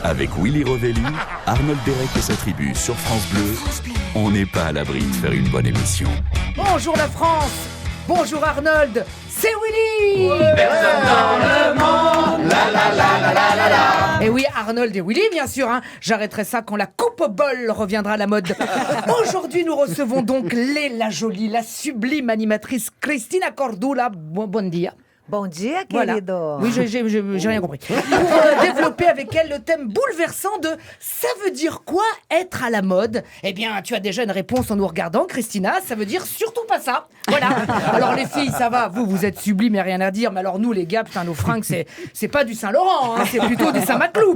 Avec Willy Rovelli, Arnold Derek et sa tribu sur France Bleu, on n'est pas à l'abri de faire une bonne émission. Bonjour la France, bonjour Arnold, c'est Willy. Personne dans le monde, la la la la la la la. Et oui, Arnold et Willy, bien sûr, hein. J'arrêterai ça quand la coupe au bol reviendra à la mode. Aujourd'hui, nous recevons donc la jolie, la sublime animatrice Cristina Cordula. Bon dia. Bon dia, Voilà. querido. Oui, j'ai rien compris. Pour développer avec elle le thème bouleversant de « Ça veut dire quoi être à la mode ?» Eh bien, tu as déjà une réponse en nous regardant, Christina. Ça veut dire surtout pas ça. Voilà. Alors les filles, ça va. Vous êtes sublimes et rien à dire. Mais alors nous, les gars, putain, nos fringues, c'est pas du Saint-Laurent. Hein, c'est plutôt du Saint-Maclou.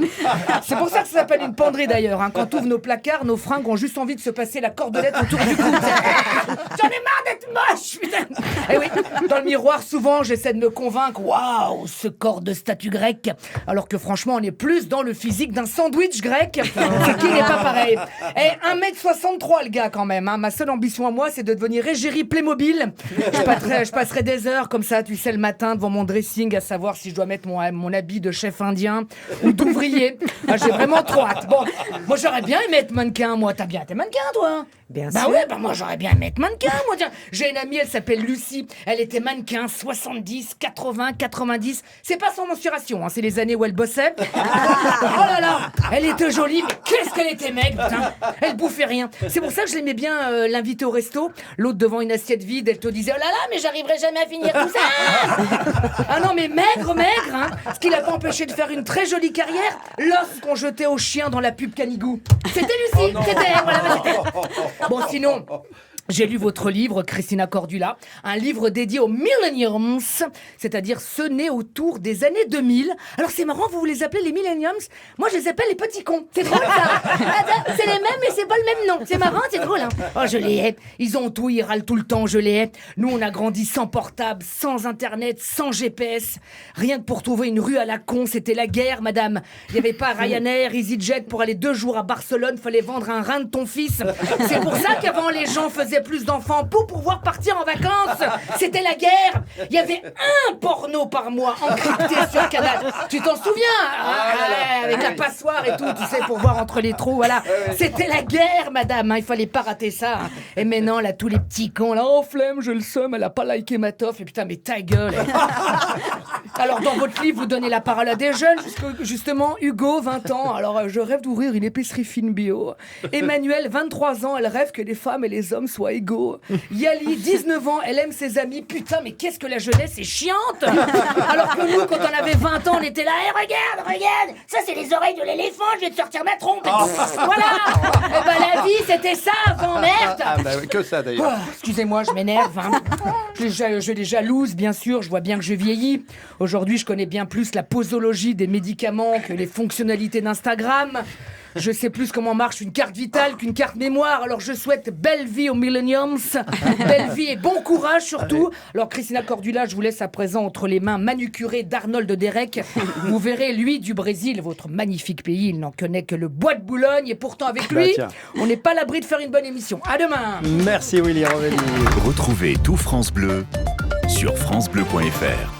C'est pour ça que ça s'appelle une penderie d'ailleurs. Hein. Quand tu ouvres nos placards, nos fringues ont juste envie de se passer la cordelette autour du cou. J'en ai marre d'être moche, putain. Et oui, dans le miroir, souvent, j'essaie de me convaincre, waouh, ce corps de statue grecque, alors que franchement on est plus dans le physique d'un sandwich grec, ce qui n'est pas pareil. Et 1m63 le gars quand même, hein. Ma seule ambition à moi c'est de devenir égérie Playmobil. Je passerai des heures comme ça, tu sais, le matin devant mon dressing à savoir si je dois mettre mon habit de chef indien ou d'ouvrier. Ah, j'ai vraiment trop hâte. Bon, moi j'aurais bien aimé être mannequin, moi. T'as bien été mannequin toi? Bien Bah sûr. ouais, bah moi j'aurais bien aimé être mannequin, moi. Tiens, j'ai une amie, elle s'appelle Lucie. Elle était mannequin, 70, 80, 90. C'est pas sans mensuration, hein, c'est les années où elle bossait. Oh là là, elle était jolie, mais qu'est-ce qu'elle était maigre, putain. Elle bouffait rien. C'est pour ça que je l'aimais bien l'inviter au resto. L'autre devant une assiette vide, elle te disait oh là là, mais j'arriverai jamais à finir tout ça. Ah non, mais maigre, hein. Ce qui l'a pas empêché de faire une très jolie carrière. L'os qu'on jetait aux chiens dans la pub Canigou. C'était Lucie, c'était elle, voilà, c'était elle. Bon, sinon, j'ai lu votre livre, Cristina Cordula, un livre dédié aux millenniums, c'est-à-dire ceux nés autour des années 2000. Alors c'est marrant, vous les appelez les millenniums. Moi, je les appelle les petits cons. C'est drôle, ça. C'est les mêmes, mais c'est pas le même nom. C'est marrant, c'est drôle, hein. Oh, je les hais. Ils ont tout, ils râlent tout le temps, je les hais. Nous, on a grandi sans portable, sans Internet, sans GPS. Rien que pour trouver une rue à la con, c'était la guerre, madame. Il n'y avait pas Ryanair, EasyJet pour aller 2 jours à Barcelone, fallait vendre un rein de ton fils. C'est pour ça qu'avant, les gens faisaient plus d'enfants pour pouvoir partir en vacances. C'était la guerre. Il y avait un porno par mois encrypté sur Canal. Tu t'en souviens? Avec la passoire et tout, tu sais, pour voir entre les trous, voilà. C'était la guerre, madame, hein. Il fallait pas rater ça, hein. Et maintenant, là, tous les petits cons, là, oh, flemme, je le somme, elle a pas liké ma toffe. Et putain, mais ta gueule. Alors, dans votre livre, vous donnez la parole à des jeunes, justement, Hugo, 20 ans. Alors, je rêve d'ouvrir une épicerie fine bio. Emmanuel, 23 ans, elle rêve que les femmes et les hommes soient égaux. Yali, 19 ans, elle aime ses amis. Putain, mais qu'est-ce que la jeunesse est chiante. Alors que nous, quand on avait 20 ans, on était là. Hey, regarde, ça c'est les oreilles de l'éléphant, je vais te sortir ma trompe. Voilà. Et bah la vie, c'était ça avant, merde. Ah bah que ça d'ailleurs. Oh, excusez-moi, je m'énerve, hein. Je les jalouse, bien sûr, je vois bien que je vieillis. Aujourd'hui, je connais bien plus la posologie des médicaments que les fonctionnalités d'Instagram. Je sais plus comment marche une carte vitale qu'une carte mémoire. Alors je souhaite belle vie aux millenniums, belle vie et bon courage surtout. Alors Cristina Cordula, je vous laisse à présent entre les mains manucurées d'Arnold Derek. Vous verrez, lui du Brésil, votre magnifique pays, il n'en connaît que le bois de Boulogne. Et pourtant avec lui, tiens. on n'est pas à l'abri de faire une bonne émission. À demain. Merci Willy Rovelli. Retrouvez tout France Bleu sur francebleu.fr.